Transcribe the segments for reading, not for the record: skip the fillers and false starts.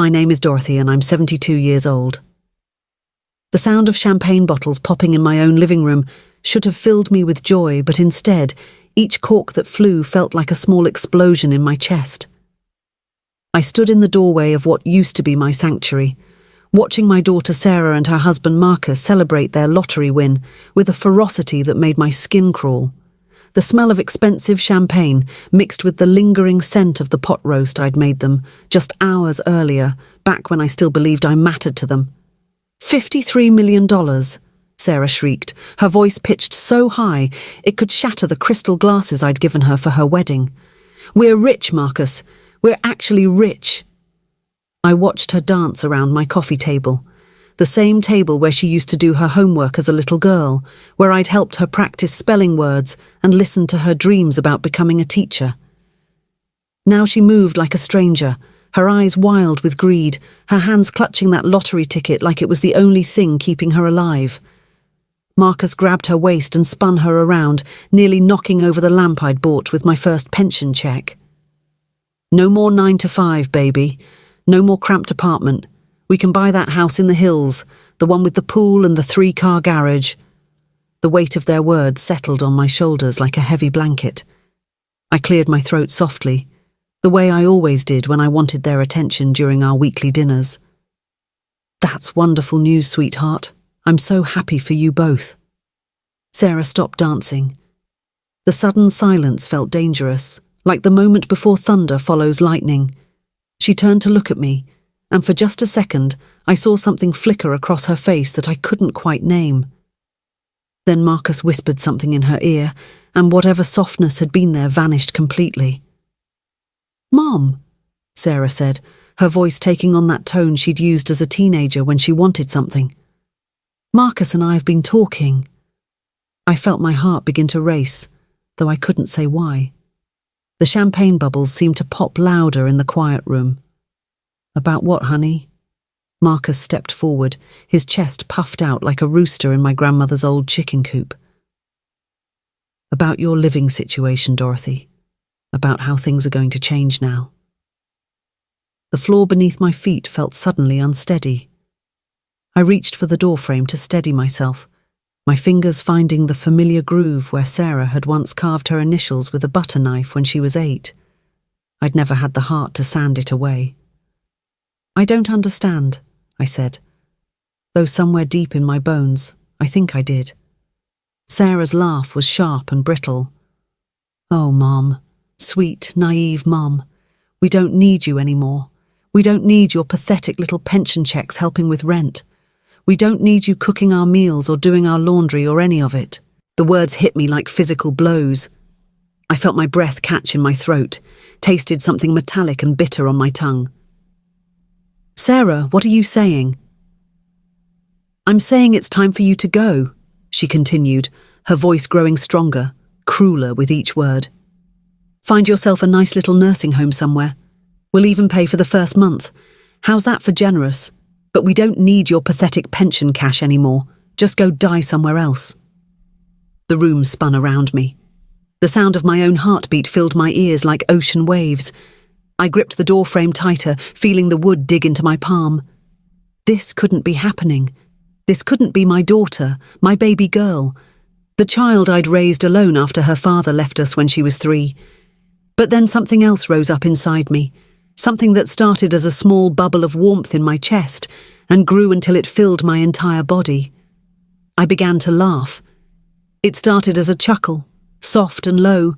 My name is Dorothy and I'm 72 years old. The sound of champagne bottles popping in my own living room should have filled me with joy, but instead, each cork that flew felt like a small explosion in my chest. I stood in the doorway of what used to be my sanctuary, watching my daughter Sarah and her husband Marcus celebrate their lottery win with a ferocity that made my skin crawl. The smell of expensive champagne mixed with the lingering scent of the pot roast I'd made them just hours earlier, back when I still believed I mattered to them. $53 million, Sarah shrieked, her voice pitched so high it could shatter the crystal glasses I'd given her for her wedding. We're rich, Marcus. We're actually rich. I watched her dance around my coffee table, the same table where she used to do her homework as a little girl, where I'd helped her practice spelling words and listened to her dreams about becoming a teacher. Now she moved like a stranger, her eyes wild with greed, her hands clutching that lottery ticket like it was the only thing keeping her alive. Marcus grabbed her waist and spun her around, nearly knocking over the lamp I'd bought with my first pension check. No more 9 to 5, baby. No more cramped apartment. We can buy that house in the hills, the one with the pool and the 3-car garage. The weight of their words settled on my shoulders like a heavy blanket. I cleared my throat softly, the way I always did when I wanted their attention during our weekly dinners. That's wonderful news, sweetheart. I'm so happy for you both. Sarah stopped dancing. The sudden silence felt dangerous, like the moment before thunder follows lightning. She turned to look at me, and for just a second, I saw something flicker across her face that I couldn't quite name. Then Marcus whispered something in her ear, and whatever softness had been there vanished completely. "Mom," Sarah said, her voice taking on that tone she'd used as a teenager when she wanted something. "Marcus and I have been talking." I felt my heart begin to race, though I couldn't say why. The champagne bubbles seemed to pop louder in the quiet room. "About what, honey?" Marcus stepped forward, his chest puffed out like a rooster in my grandmother's old chicken coop. "About your living situation, Dorothy. About how things are going to change now." The floor beneath my feet felt suddenly unsteady. I reached for the doorframe to steady myself, my fingers finding the familiar groove where Sarah had once carved her initials with a butter knife when she was 8. I'd never had the heart to sand it away. "I don't understand," I said, though somewhere deep in my bones, I think I did. Sarah's laugh was sharp and brittle. "Oh, Mom, sweet, naive Mom, we don't need you anymore. We don't need your pathetic little pension checks helping with rent. We don't need you cooking our meals or doing our laundry or any of it." The words hit me like physical blows. I felt my breath catch in my throat, tasted something metallic and bitter on my tongue. "Sarah, what are you saying?" "I'm saying it's time for you to go," she continued, her voice growing stronger, crueler with each word. "Find yourself a nice little nursing home somewhere. We'll even pay for the first month. How's that for generous? But we don't need your pathetic pension cash anymore. Just go die somewhere else." The room spun around me. The sound of my own heartbeat filled my ears like ocean waves. I gripped the doorframe tighter, feeling the wood dig into my palm. This couldn't be happening. This couldn't be my daughter, my baby girl, the child I'd raised alone after her father left us when she was 3. But then something else rose up inside me, something that started as a small bubble of warmth in my chest and grew until it filled my entire body. I began to laugh. It started as a chuckle, soft and low,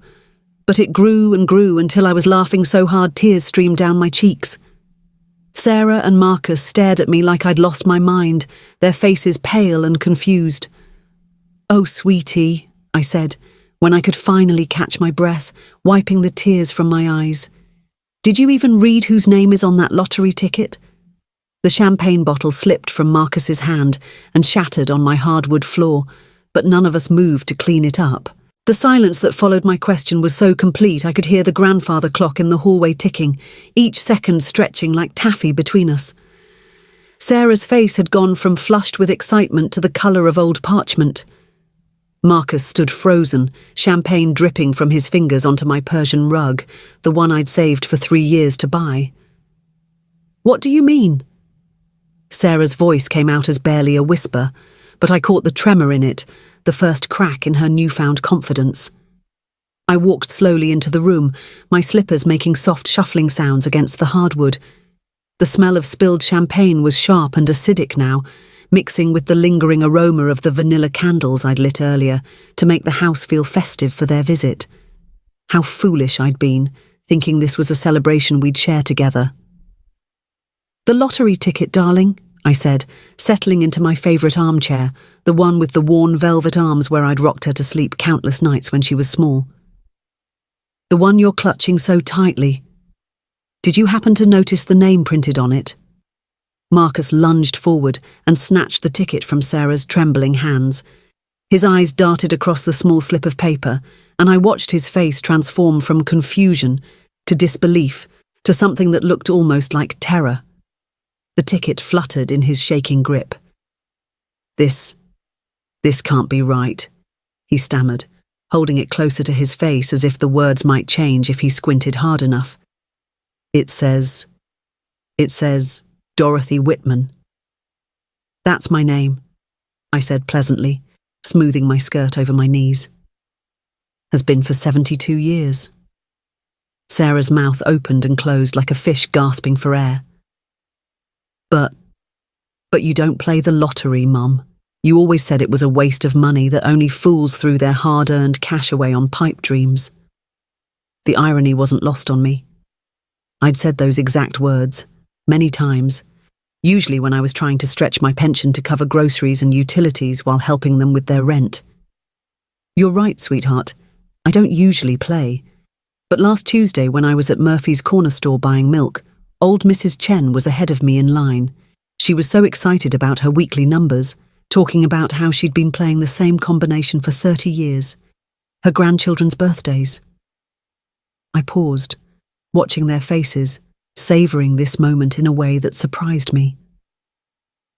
but it grew and grew until I was laughing so hard tears streamed down my cheeks. Sarah and Marcus stared at me like I'd lost my mind, their faces pale and confused. "Oh, sweetie," I said, when I could finally catch my breath, wiping the tears from my eyes. "Did you even read whose name is on that lottery ticket?" The champagne bottle slipped from Marcus's hand and shattered on my hardwood floor, but none of us moved to clean it up. The silence that followed my question was so complete I could hear the grandfather clock in the hallway ticking, each second stretching like taffy between us. Sarah's face had gone from flushed with excitement to the colour of old parchment. Marcus stood frozen, champagne dripping from his fingers onto my Persian rug, the one I'd saved for 3 years to buy. What do you mean?" Sarah's voice came out as barely a whisper, but I caught the tremor in it, the first crack in her newfound confidence. I walked slowly into the room, my slippers making soft shuffling sounds against the hardwood. The smell of spilled champagne was sharp and acidic now, mixing with the lingering aroma of the vanilla candles I'd lit earlier to make the house feel festive for their visit. How foolish I'd been, thinking this was a celebration we'd share together. "The lottery ticket, darling," I said, settling into my favourite armchair, the one with the worn velvet arms where I'd rocked her to sleep countless nights when she was small. "The one you're clutching so tightly. Did you happen to notice the name printed on it?" Marcus lunged forward and snatched the ticket from Sarah's trembling hands. His eyes darted across the small slip of paper, and I watched his face transform from confusion to disbelief to something that looked almost like terror. The ticket fluttered in his shaking grip. This can't be right," he stammered, holding it closer to his face as if the words might change if he squinted hard enough. It says Dorothy Whitman." "That's my name," I said pleasantly, smoothing my skirt over my knees. "Has been for 72 years. Sarah's mouth opened and closed like a fish gasping for air. But you don't play the lottery, Mum. You always said it was a waste of money that only fools threw their hard-earned cash away on pipe dreams." The irony wasn't lost on me. I'd said those exact words, many times, usually when I was trying to stretch my pension to cover groceries and utilities while helping them with their rent. "You're right, sweetheart. I don't usually play. But last Tuesday when I was at Murphy's corner store buying milk, old Mrs. Chen was ahead of me in line. She was so excited about her weekly numbers, talking about how she'd been playing the same combination for 30 years, her grandchildren's birthdays." I paused, watching their faces, savouring this moment in a way that surprised me.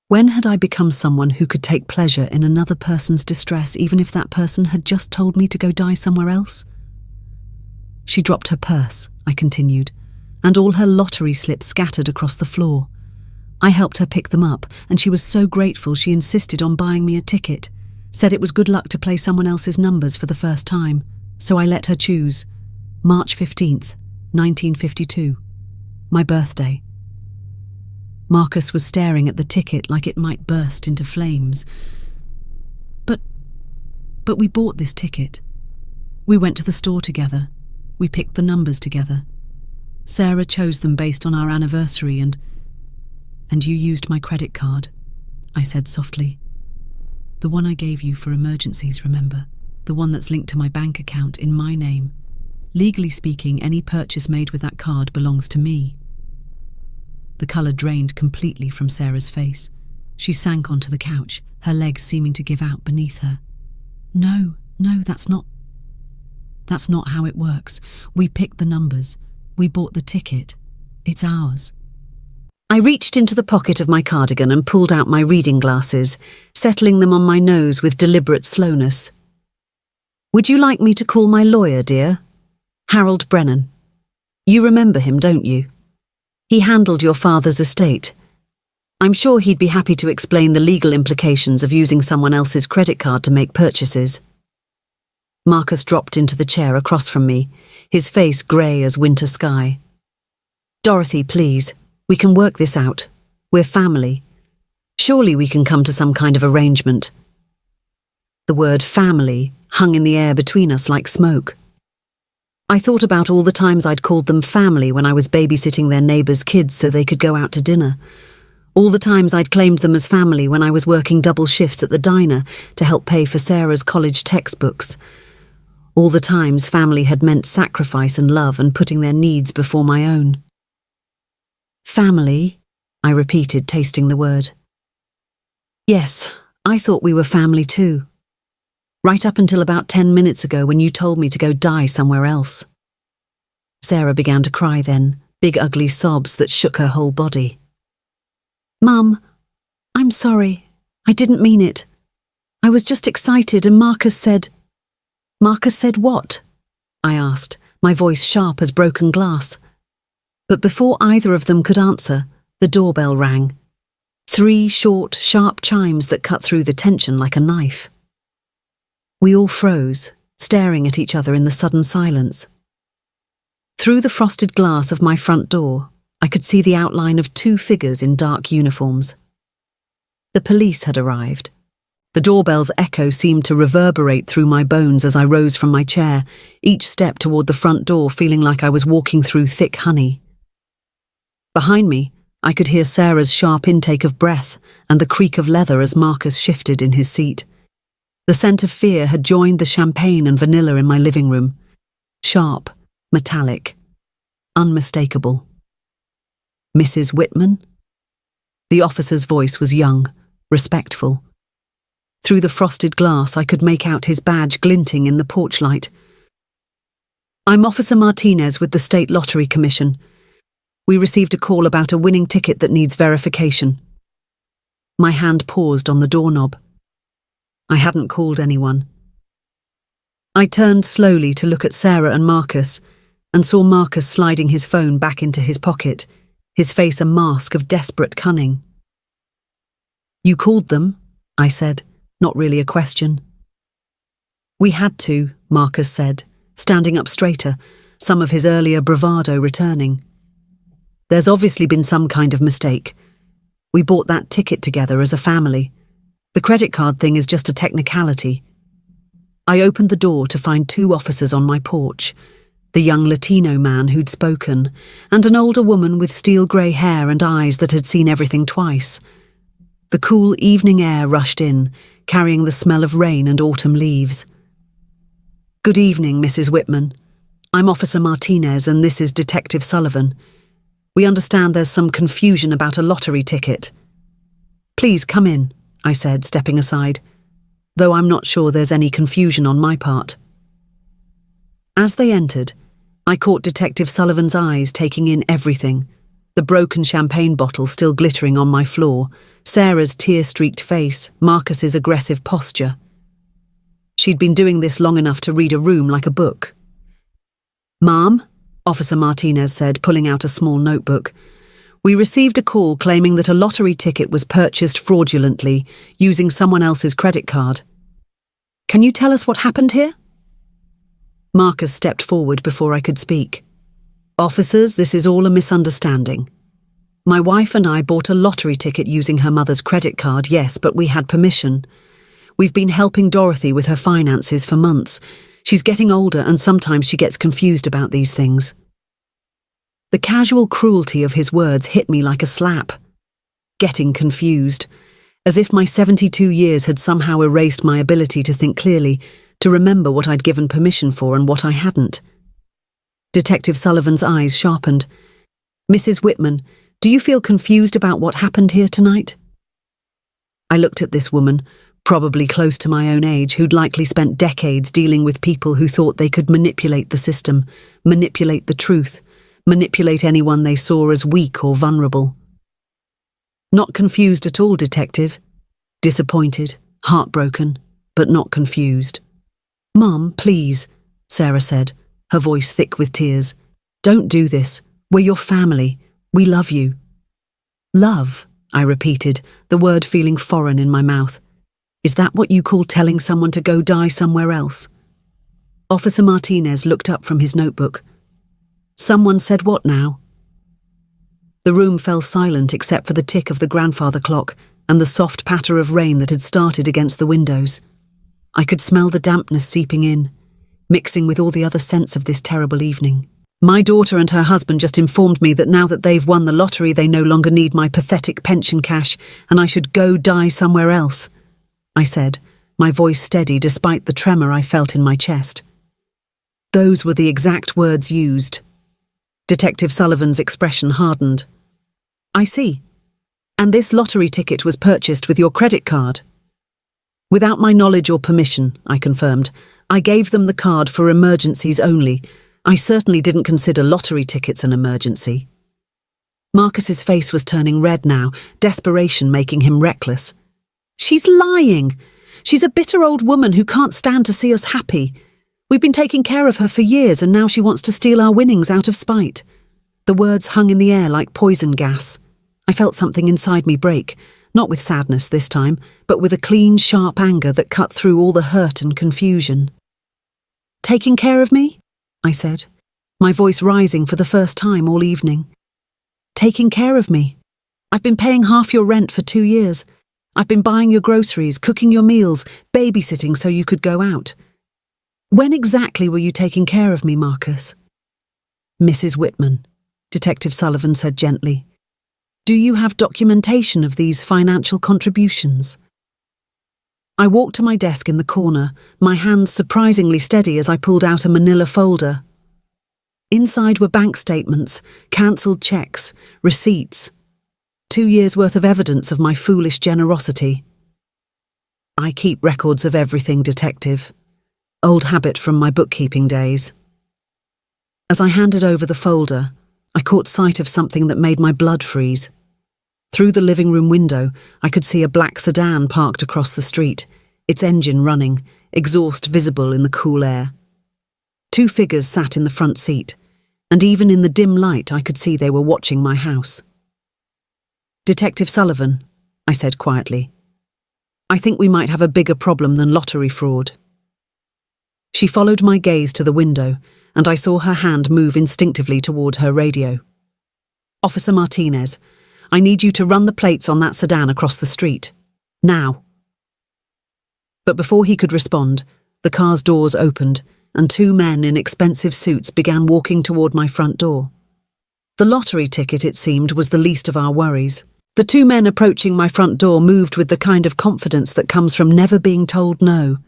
When had I become someone who could take pleasure in another person's distress even if that person had just told me to go die somewhere else? She dropped her purse, I continued, and all her lottery slips scattered across the floor. I helped her pick them up, and she was so grateful she insisted on buying me a ticket, said it was good luck to play someone else's numbers for the first time, so I let her choose. March 15th, 1952. My birthday. Marcus was staring at the ticket like it might burst into flames. But we bought this ticket. We went to the store together. We picked the numbers together. Sarah chose them based on our anniversary and you used my credit card, I said softly. The one I gave you for emergencies, remember? The one that's linked to my bank account in my name. Legally speaking, any purchase made with that card belongs to me. The colour drained completely from Sarah's face. She sank onto the couch, her legs seeming to give out beneath her. No, that's not how it works. We picked the numbers. We bought the ticket. It's ours. I reached into the pocket of my cardigan and pulled out my reading glasses, settling them on my nose with deliberate slowness. "Would you like me to call my lawyer, dear? Harold Brennan. You remember him, don't you? He handled your father's estate. I'm sure he'd be happy to explain the legal implications of using someone else's credit card to make purchases." Marcus dropped into the chair across from me, his face grey as winter sky. "Dorothy, please. We can work this out. We're family. Surely we can come to some kind of arrangement." The word family hung in the air between us like smoke. I thought about all the times I'd called them family when I was babysitting their neighbours' kids so they could go out to dinner. All the times I'd claimed them as family when I was working double shifts at the diner to help pay for Sarah's college textbooks. All the times family had meant sacrifice and love and putting their needs before my own. "Family," I repeated, tasting the word. "Yes, I thought we were family too. Right up until about 10 minutes ago when you told me to go die somewhere else." Sarah began to cry then, big ugly sobs that shook her whole body. "Mum, I'm sorry. I didn't mean it. I was just excited and Marcus said..." "Marcus said what?" I asked, my voice sharp as broken glass. But before either of them could answer, The doorbell rang. 3 short, sharp chimes that cut through the tension like a knife. We all froze, staring at each other in the sudden silence. Through the frosted glass of my front door, I could see the outline of 2 figures in dark uniforms. The police had arrived. The doorbell's echo seemed to reverberate through my bones as I rose from my chair, each step toward the front door feeling like I was walking through thick honey. Behind me, I could hear Sarah's sharp intake of breath and the creak of leather as Marcus shifted in his seat. The scent of fear had joined the champagne and vanilla in my living room. Sharp, metallic, unmistakable. Mrs. Whitman? The officer's voice was young, respectful. Through the frosted glass, I could make out his badge glinting in the porch light. I'm Officer Martinez with the State Lottery Commission. We received a call about a winning ticket that needs verification. My hand paused on the doorknob. I hadn't called anyone. I turned slowly to look at Sarah and Marcus, and saw Marcus sliding his phone back into his pocket, his face a mask of desperate cunning. You called them, I said, not really a question. We had to, Marcus said, standing up straighter, some of his earlier bravado returning. There's obviously been some kind of mistake. We bought that ticket together as a family. The credit card thing is just a technicality. I opened the door to find 2 officers on my porch, the young Latino man who'd spoken, and an older woman with steel grey hair and eyes that had seen everything twice. The cool evening air rushed in, carrying the smell of rain and autumn leaves. Good evening, Mrs. Whitman. I'm Officer Martinez and this is Detective Sullivan. We understand there's some confusion about a lottery ticket. Please come in, I said, stepping aside, though I'm not sure there's any confusion on my part. As they entered, I caught Detective Sullivan's eyes taking in everything, the broken champagne bottle still glittering on my floor, Sarah's tear-streaked face, Marcus's aggressive posture. She'd been doing this long enough to read a room like a book. Ma'am, Officer Martinez said, pulling out a small notebook. We received a call claiming that a lottery ticket was purchased fraudulently using someone else's credit card. Can you tell us what happened here? Marcus stepped forward before I could speak. Officers, this is all a misunderstanding. My wife and I bought a lottery ticket using her mother's credit card, yes, but we had permission. We've been helping Dorothy with her finances for months. She's getting older and sometimes she gets confused about these things. The casual cruelty of his words hit me like a slap. Getting confused. As if my 72 years had somehow erased my ability to think clearly, to remember what I'd given permission for and what I hadn't. Detective Sullivan's eyes sharpened. Mrs. Whitman, do you feel confused about what happened here tonight? I looked at this woman, probably close to my own age, who'd likely spent decades dealing with people who thought they could manipulate the system, manipulate the truth, manipulate anyone they saw as weak or vulnerable. Not confused at all, Detective. Disappointed, heartbroken, but not confused. Mum, please, Sarah said, her voice thick with tears. Don't do this. We're your family. We love you. Love, I repeated, the word feeling foreign in my mouth. Is that what you call telling someone to go die somewhere else? Officer Martinez looked up from his notebook. Someone said what now? The room fell silent except for the tick of the grandfather clock and the soft patter of rain that had started against the windows. I could smell the dampness seeping in, mixing with all the other scents of this terrible evening. My daughter and her husband just informed me that now that they've won the lottery, they no longer need my pathetic pension cash and I should go die somewhere else, I said, my voice steady despite the tremor I felt in my chest. Those were the exact words used. Detective Sullivan's expression hardened. I see. And this lottery ticket was purchased with your credit card? Without my knowledge or permission, I confirmed. I gave them the card for emergencies only. I certainly didn't consider lottery tickets an emergency. Marcus's face was turning red now, desperation making him reckless. She's lying. She's a bitter old woman who can't stand to see us happy. We've been taking care of her for years and now she wants to steal our winnings out of spite. The words hung in the air like poison gas. I felt something inside me break, not with sadness this time, but with a clean, sharp anger that cut through all the hurt and confusion. "Taking care of me?" I said, my voice rising for the first time all evening. "Taking care of me? I've been paying half your rent for 2 years. I've been buying your groceries, cooking your meals, babysitting so you could go out. When exactly were you taking care of me, Marcus?" "Mrs. Whitman," Detective Sullivan said gently, "do you have documentation of these financial contributions?" I walked to my desk in the corner, my hands surprisingly steady as I pulled out a manila folder. Inside were bank statements, cancelled checks, receipts. 2 years' worth of evidence of my foolish generosity. "I keep records of everything, Detective. Old habit from my bookkeeping days." As I handed over the folder, I caught sight of something that made my blood freeze. Through the living room window, I could see a black sedan parked across the street, its engine running, exhaust visible in the cool air. 2 figures sat in the front seat, and even in the dim light I could see they were watching my house. "Detective Sullivan," I said quietly, "I think we might have a bigger problem than lottery fraud." She followed my gaze to the window, and I saw her hand move instinctively toward her radio. "Officer Martinez, I need you to run the plates on that sedan across the street. Now." But before he could respond, the car's doors opened, and 2 men in expensive suits began walking toward my front door. The lottery ticket, it seemed, was the least of our worries. The 2 men approaching my front door moved with the kind of confidence that comes from never being told no.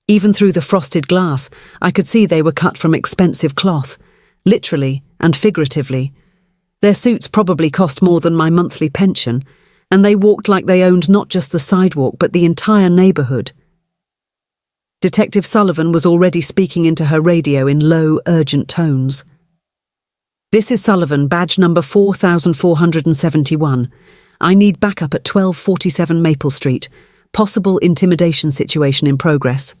Even through the frosted glass, I could see they were cut from expensive cloth, literally and figuratively. Their suits probably cost more than my monthly pension, and they walked like they owned not just the sidewalk but the entire neighborhood. Detective Sullivan was already speaking into her radio in low, urgent tones. "This is Sullivan, badge number 4471. I need backup at 1247 Maple Street. Possible intimidation situation in progress."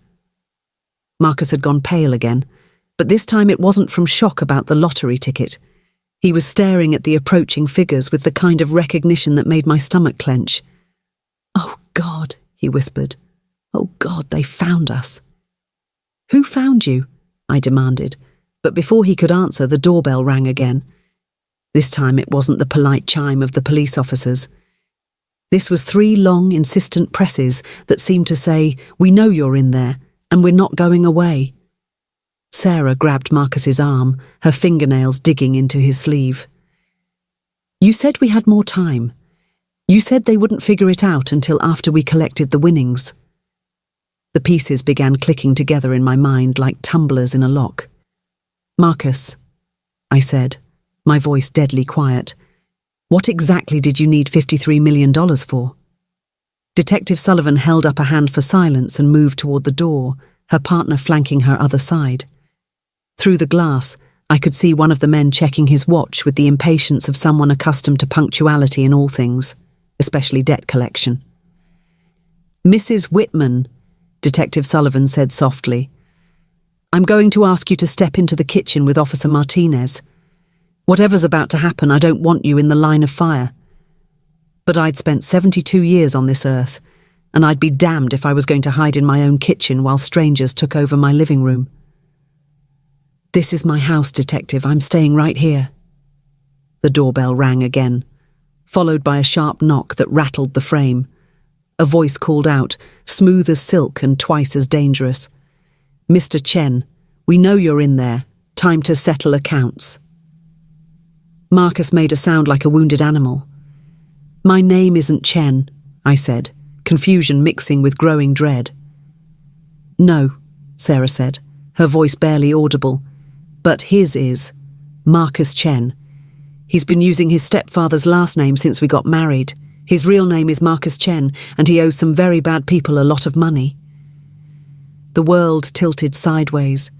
Marcus had gone pale again, but this time it wasn't from shock about the lottery ticket. He was staring at the approaching figures with the kind of recognition that made my stomach clench. "Oh, God," he whispered. "Oh, God, they found us." "Who found you?" I demanded, but before he could answer, the doorbell rang again. This time it wasn't the polite chime of the police officers. This was 3 long, insistent presses that seemed to say, "We know you're in there, and we're not going away." Sarah grabbed Marcus's arm, her fingernails digging into his sleeve. "You said we had more time. You said they wouldn't figure it out until after we collected the winnings." The pieces began clicking together in my mind like tumblers in a lock. "Marcus," I said, my voice deadly quiet, "what exactly did you need $53 million for?" Detective Sullivan held up a hand for silence and moved toward the door, her partner flanking her other side. Through the glass, I could see one of the men checking his watch with the impatience of someone accustomed to punctuality in all things, especially debt collection. "Mrs. Whitman," Detective Sullivan said softly, "I'm going to ask you to step into the kitchen with Officer Martinez. Whatever's about to happen, I don't want you in the line of fire. But I'd spent 72 years on this earth, and I'd be damned if I was going to hide in my own kitchen while strangers took over my living room. This is my house, Detective. I'm staying right here." The doorbell rang again, followed by a sharp knock that rattled the frame. A voice called out, smooth as silk and twice as dangerous. "Mr. Chen, we know you're in there. Time to settle accounts." Marcus made a sound like a wounded animal. "My name isn't Chen," I said, confusion mixing with growing dread. "No," Sarah said, her voice barely audible, "but his is. Marcus Chen. He's been using his stepfather's last name since we got married. His real name is Marcus Chen, and he owes some very bad people a lot of money." The world tilted sideways.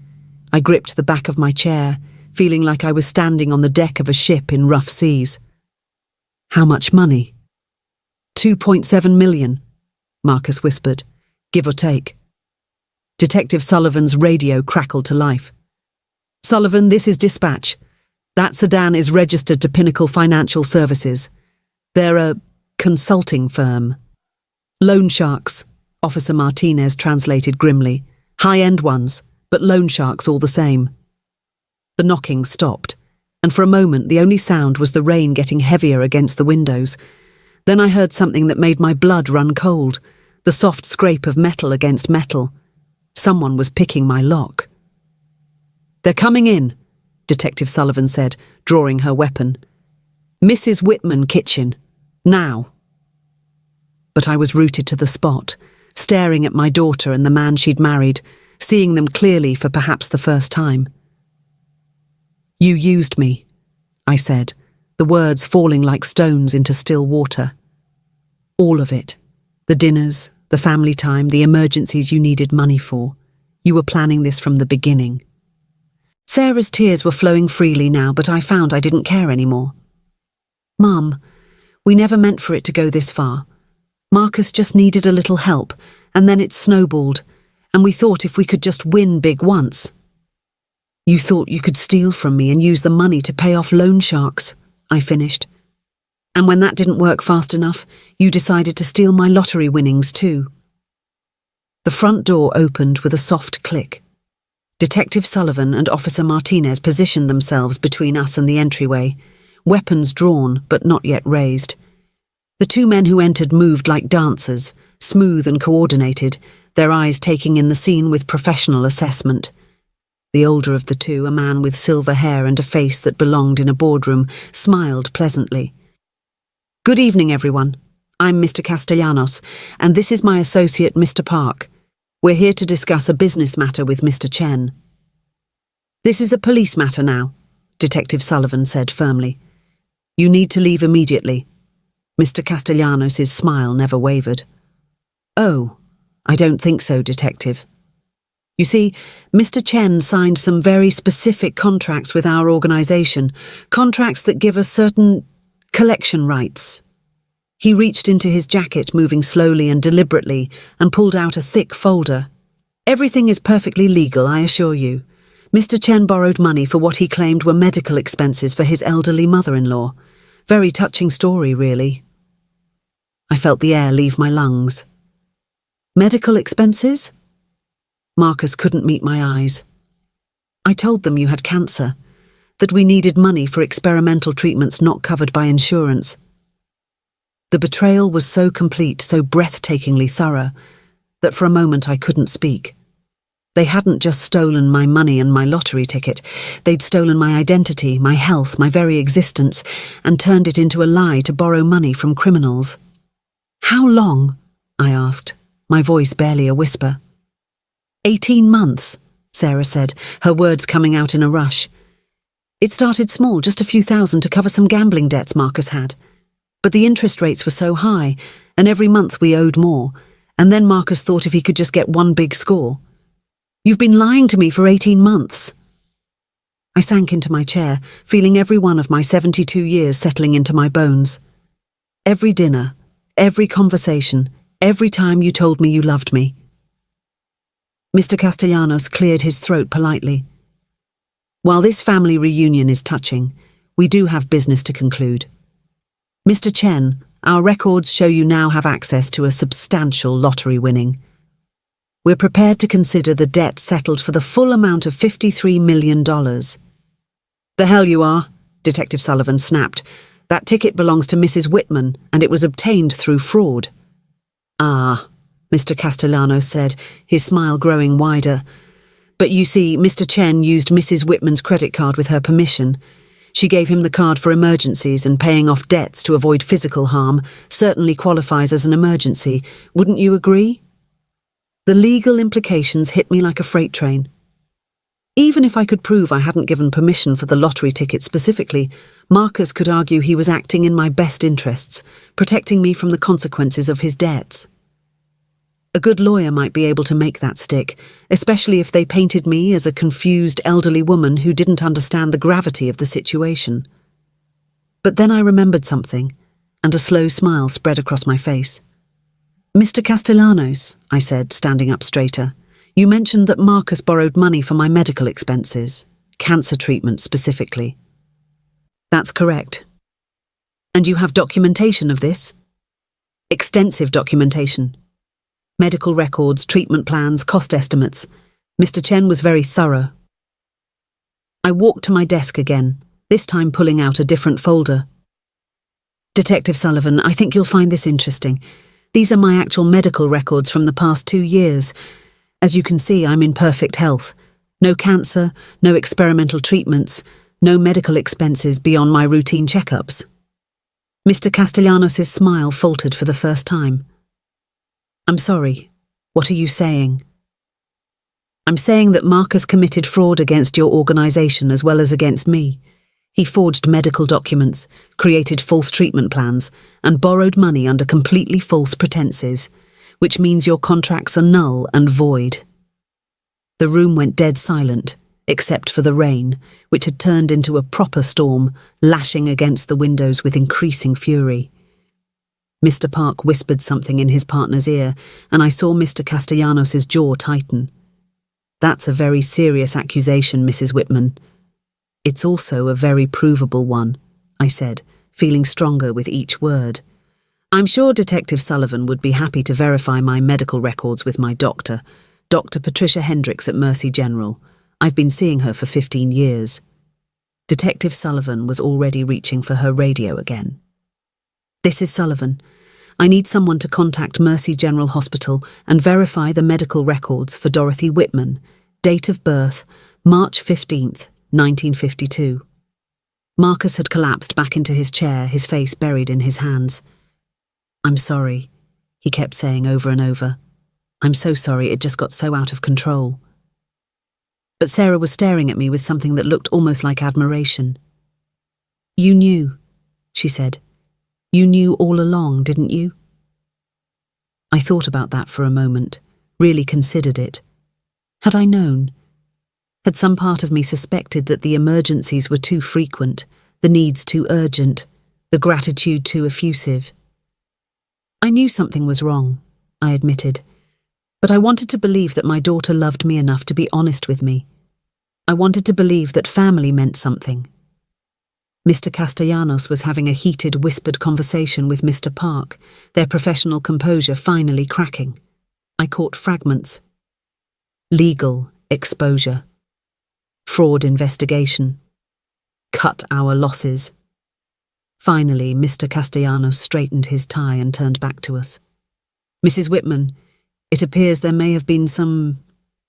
I gripped the back of my chair, feeling like I was standing on the deck of a ship in rough seas. "How much money?" $2.7 million, Marcus whispered, give or take. Detective Sullivan's radio crackled to life. "Sullivan, this is dispatch. That sedan is registered to Pinnacle Financial Services. They're a consulting firm. Loan sharks, Officer Martinez translated grimly. High-end ones, but loan sharks all the same. The knocking stopped, and for a moment the only sound was the rain getting heavier against the windows. Then I heard something that made my blood run cold, the soft scrape of metal against metal. Someone was picking my lock. "They're coming in," Detective Sullivan said, drawing her weapon. "Mrs. Whitman kitchen. Now." But I was rooted to the spot, staring at my daughter and the man she'd married, seeing them clearly for perhaps the first time. "You used me," I said, the words falling like stones into still water. "All of it. The dinners, the family time, the emergencies you needed money for. You were planning this from the beginning." Sarah's tears were flowing freely now, but I found I didn't care anymore. "Mum, we never meant for it to go this far. Marcus just needed a little help, and then it snowballed, and we thought if we could just win big once." "You thought you could steal from me and use the money to pay off loan sharks," I finished. "And when that didn't work fast enough, you decided to steal my lottery winnings too." The front door opened with a soft click. Detective Sullivan and Officer Martinez positioned themselves between us and the entryway, weapons drawn but not yet raised. The two men who entered moved like dancers, smooth and coordinated, their eyes taking in the scene with professional assessment. The older of the two, a man with silver hair and a face that belonged in a boardroom, smiled pleasantly. "Good evening, everyone. I'm Mr. Castellanos, and this is my associate, Mr. Park. We're here to discuss a business matter with Mr. Chen." "This is a police matter now," Detective Sullivan said firmly. "You need to leave immediately." Mr. Castellanos' smile never wavered. "Oh, I don't think so, Detective. You see, Mr. Chen signed some very specific contracts with our organization, contracts that give us certain collection rights." He reached into his jacket, moving slowly and deliberately, and pulled out a thick folder. "Everything is perfectly legal, I assure you. Mr. Chen borrowed money for what he claimed were medical expenses for his elderly mother-in-law. Very touching story, really." I felt the air leave my lungs. "Medical expenses?" Marcus couldn't meet my eyes. "I told them you had cancer, that we needed money for experimental treatments not covered by insurance." The betrayal was so complete, so breathtakingly thorough, that for a moment I couldn't speak. They hadn't just stolen my money and my lottery ticket, they'd stolen my identity, my health, my very existence, and turned it into a lie to borrow money from criminals. "How long?" I asked, my voice barely a whisper. 18 months, Sarah said, her words coming out in a rush. "It started small, just a few thousand to cover some gambling debts Marcus had. But the interest rates were so high, and every month we owed more, and then Marcus thought if he could just get one big score. You've been lying to me for 18 months. I sank into my chair, feeling every one of my 72 years settling into my bones. Every dinner, every conversation, every time you told me you loved me. Mr. Castellanos cleared his throat politely. "While this family reunion is touching, we do have business to conclude. Mr. Chen, our records show you now have access to a substantial lottery winning. We're prepared to consider the debt settled for the full amount of $53 million. "The hell you are," Detective Sullivan snapped. "That ticket belongs to Mrs. Whitman, and it was obtained through fraud." "Ah," Mr. Castellanos said, his smile growing wider. "But you see, Mr. Chen used Mrs. Whitman's credit card with her permission. She gave him the card for emergencies, and paying off debts to avoid physical harm certainly qualifies as an emergency. Wouldn't you agree?" The legal implications hit me like a freight train. Even if I could prove I hadn't given permission for the lottery ticket specifically, Marcus could argue he was acting in my best interests, protecting me from the consequences of his debts. A good lawyer might be able to make that stick, especially if they painted me as a confused elderly woman who didn't understand the gravity of the situation. But then I remembered something, and a slow smile spread across my face. "Mr. Castellanos," I said, standing up straighter, "you mentioned that Marcus borrowed money for my medical expenses, cancer treatment specifically." "That's correct." And you have documentation of this? Extensive documentation. Medical records, treatment plans, cost estimates. Mr. Chen was very thorough. I walked to my desk again, this time pulling out a different folder. Detective Sullivan, I think you'll find this interesting. These are my actual medical records from the past 2 years. As you can see, I'm in perfect health. No cancer, no experimental treatments, no medical expenses beyond my routine checkups. Mr. Castellanos' smile faltered for the first time. I'm sorry. What are you saying? I'm saying that Marcus committed fraud against your organization as well as against me. He forged medical documents, created false treatment plans, and borrowed money under completely false pretenses, which means your contracts are null and void. The room went dead silent, except for the rain, which had turned into a proper storm, lashing against the windows with increasing fury. Mr. Park whispered something in his partner's ear, and I saw Mr. Castellanos' jaw tighten. That's a very serious accusation, Mrs. Whitman. It's also a very provable one, I said, feeling stronger with each word. I'm sure Detective Sullivan would be happy to verify my medical records with my doctor, Dr. Patricia Hendricks at Mercy General. I've been seeing her for 15 years. Detective Sullivan was already reaching for her radio again. This is Sullivan. I need someone to contact Mercy General Hospital and verify the medical records for Dorothy Whitman, date of birth, March 15th, 1952. Marcus had collapsed back into his chair, his face buried in his hands. I'm sorry, he kept saying over and over. I'm so sorry, it just got so out of control. But Sarah was staring at me with something that looked almost like admiration. You knew, she said. You knew all along, didn't you? I thought about that for a moment, really considered it. Had I known? Had some part of me suspected that the emergencies were too frequent, the needs too urgent, the gratitude too effusive? I knew something was wrong, I admitted, but I wanted to believe that my daughter loved me enough to be honest with me. I wanted to believe that family meant something. Mr. Castellanos was having a heated, whispered conversation with Mr. Park, their professional composure finally cracking. I caught fragments. Legal exposure. Fraud investigation. Cut our losses. Finally, Mr. Castellanos straightened his tie and turned back to us. Mrs. Whitman, it appears there may have been some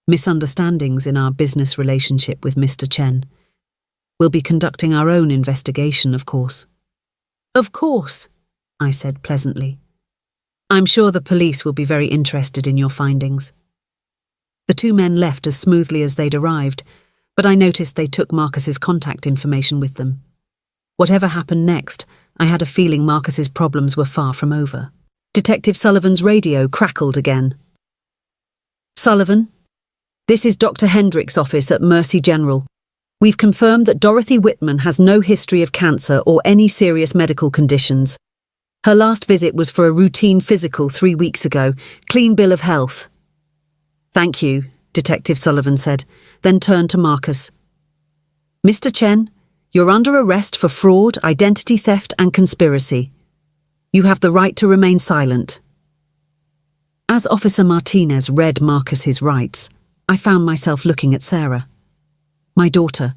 misunderstandings in our business relationship with Mr. Chen. We'll be conducting our own investigation, of course. Of course, I said pleasantly. I'm sure the police will be very interested in your findings. The two men left as smoothly as they'd arrived, but I noticed they took Marcus's contact information with them. Whatever happened next, I had a feeling Marcus's problems were far from over. Detective Sullivan's radio crackled again. Sullivan, this is Dr. Hendricks' office at Mercy General. We've confirmed that Dorothy Whitman has no history of cancer or any serious medical conditions. Her last visit was for a routine physical 3 weeks ago. Clean bill of health. Thank you, Detective Sullivan said, then turned to Marcus. Mr. Chen, you're under arrest for fraud, identity theft and conspiracy. You have the right to remain silent. As Officer Martinez read Marcus's rights, I found myself looking at Sarah. My daughter.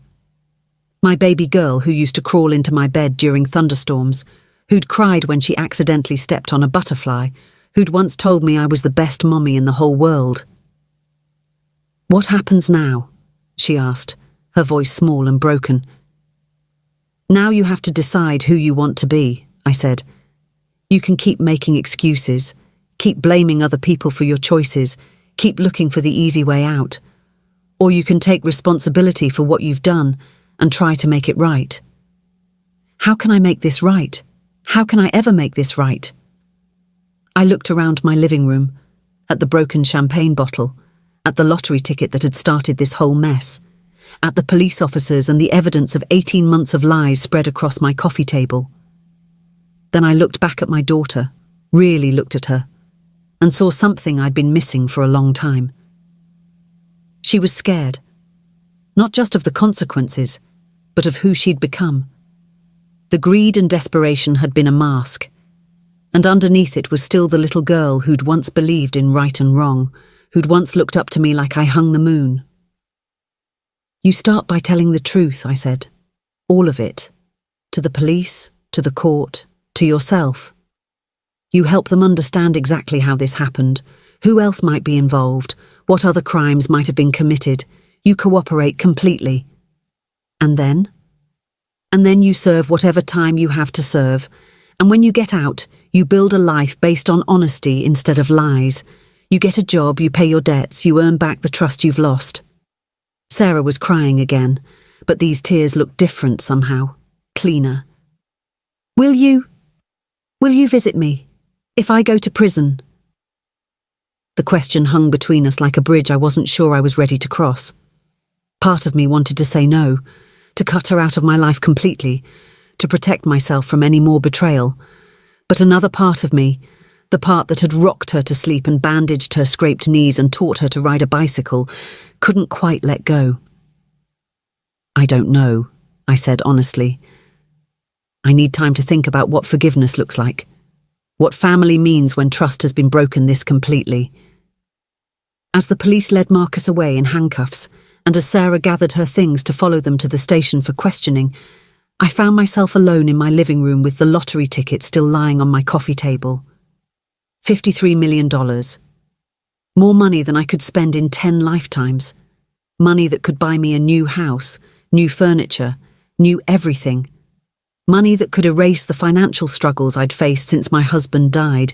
My baby girl who used to crawl into my bed during thunderstorms, who'd cried when she accidentally stepped on a butterfly, who'd once told me I was the best mommy in the whole world. What happens now? She asked, her voice small and broken. Now you have to decide who you want to be, I said. You can keep making excuses, keep blaming other people for your choices, keep looking for the easy way out. Or you can take responsibility for what you've done and try to make it right. How can I make this right? How can I ever make this right? I looked around my living room, at the broken champagne bottle, at the lottery ticket that had started this whole mess, at the police officers and the evidence of 18 months of lies spread across my coffee table. Then I looked back at my daughter, really looked at her, and saw something I'd been missing for a long time. She was scared, not just of the consequences, but of who she'd become. The greed and desperation had been a mask, and underneath it was still the little girl who'd once believed in right and wrong, who'd once looked up to me like I hung the moon. "You start by telling the truth," I said. "All of it. To the police, to the court, to yourself. You help them understand exactly how this happened, who else might be involved, what other crimes might have been committed. You cooperate completely. And then? And then you serve whatever time you have to serve. And when you get out, you build a life based on honesty instead of lies. You get a job, you pay your debts, you earn back the trust you've lost." Sarah was crying again, but these tears looked different somehow, cleaner. Will you visit me, if I go to prison?" The question hung between us like a bridge I wasn't sure I was ready to cross. Part of me wanted to say no, to cut her out of my life completely, to protect myself from any more betrayal. But another part of me, the part that had rocked her to sleep and bandaged her scraped knees and taught her to ride a bicycle, couldn't quite let go. "I don't know," I said honestly. "I need time to think about what forgiveness looks like, what family means when trust has been broken this completely." As the police led Marcus away in handcuffs, and as Sarah gathered her things to follow them to the station for questioning, I found myself alone in my living room with the lottery ticket still lying on my coffee table. $53 million. More money than I could spend in 10 lifetimes. Money that could buy me a new house, new furniture, new everything. Money that could erase the financial struggles I'd faced since my husband died,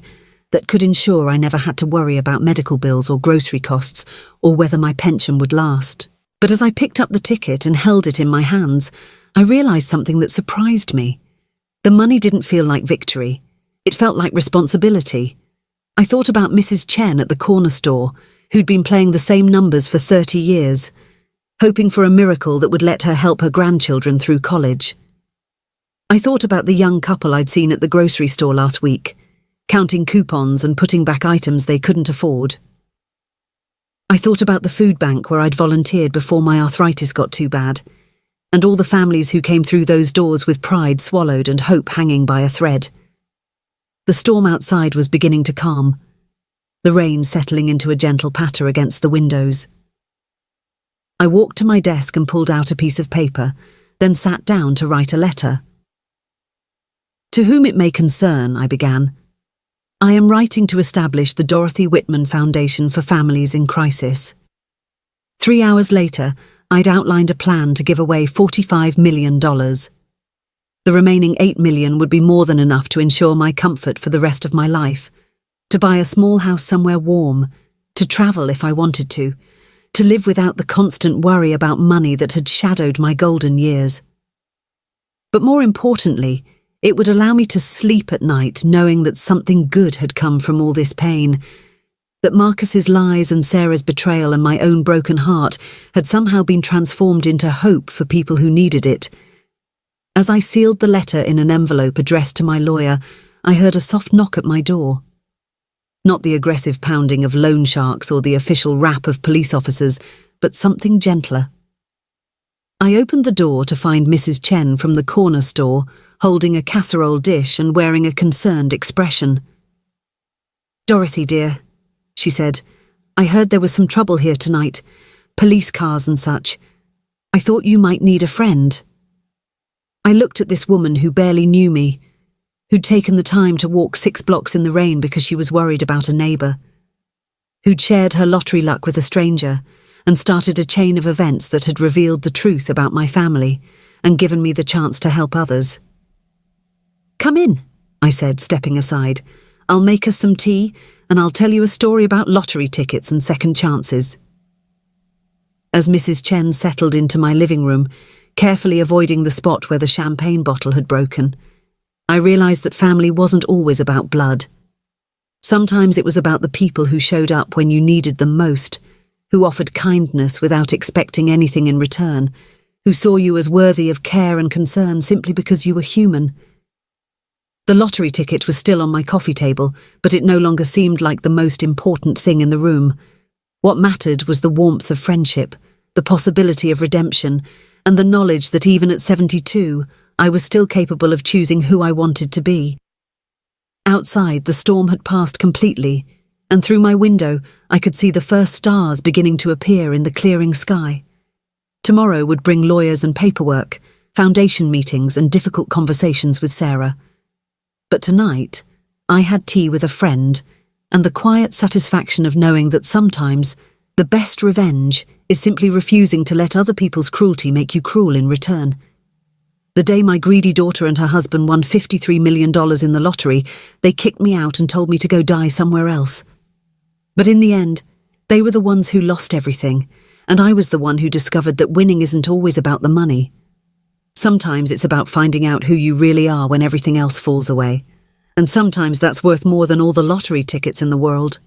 that could ensure I never had to worry about medical bills or grocery costs, or whether my pension would last. But as I picked up the ticket and held it in my hands, I realised something that surprised me. The money didn't feel like victory. It felt like responsibility. I thought about Mrs. Chen at the corner store, who'd been playing the same numbers for 30 years, hoping for a miracle that would let her help her grandchildren through college. I thought about the young couple I'd seen at the grocery store last week, counting coupons and putting back items they couldn't afford. I thought about the food bank where I'd volunteered before my arthritis got too bad, and all the families who came through those doors with pride swallowed and hope hanging by a thread. The storm outside was beginning to calm, the rain settling into a gentle patter against the windows. I walked to my desk and pulled out a piece of paper, then sat down to write a letter. "To whom it may concern," I began, "I am writing to establish the Dorothy Whitman Foundation for Families in Crisis." 3 hours later, I'd outlined a plan to give away $45 million. The remaining $8 million would be more than enough to ensure my comfort for the rest of my life, to buy a small house somewhere warm, to travel if I wanted to live without the constant worry about money that had shadowed my golden years. But more importantly, it would allow me to sleep at night knowing that something good had come from all this pain, that Marcus's lies and Sarah's betrayal and my own broken heart had somehow been transformed into hope for people who needed it. As I sealed the letter in an envelope addressed to my lawyer, I heard a soft knock at my door. Not the aggressive pounding of loan sharks or the official rap of police officers, but something gentler. I opened the door to find Mrs. Chen from the corner store, holding a casserole dish and wearing a concerned expression. "Dorothy, dear," she said, "I heard there was some trouble here tonight, police cars and such. I thought you might need a friend." I looked at this woman who barely knew me, who'd taken the time to walk 6 blocks in the rain because she was worried about a neighbour, who'd shared her lottery luck with a stranger and started a chain of events that had revealed the truth about my family and given me the chance to help others. "Come in," I said, stepping aside. "I'll make us some tea, and I'll tell you a story about lottery tickets and second chances." As Mrs. Chen settled into my living room, carefully avoiding the spot where the champagne bottle had broken, I realised that family wasn't always about blood. Sometimes it was about the people who showed up when you needed them most, who offered kindness without expecting anything in return, who saw you as worthy of care and concern simply because you were human. The lottery ticket was still on my coffee table, but it no longer seemed like the most important thing in the room. What mattered was the warmth of friendship, the possibility of redemption, and the knowledge that even at 72, I was still capable of choosing who I wanted to be. Outside, the storm had passed completely, and through my window, I could see the first stars beginning to appear in the clearing sky. Tomorrow would bring lawyers and paperwork, foundation meetings and difficult conversations with Sarah. But tonight, I had tea with a friend, and the quiet satisfaction of knowing that sometimes the best revenge is simply refusing to let other people's cruelty make you cruel in return. The day my greedy daughter and her husband won $53 million in the lottery, they kicked me out and told me to go die somewhere else. But in the end, they were the ones who lost everything, and I was the one who discovered that winning isn't always about the money. Sometimes it's about finding out who you really are when everything else falls away. And sometimes that's worth more than all the lottery tickets in the world.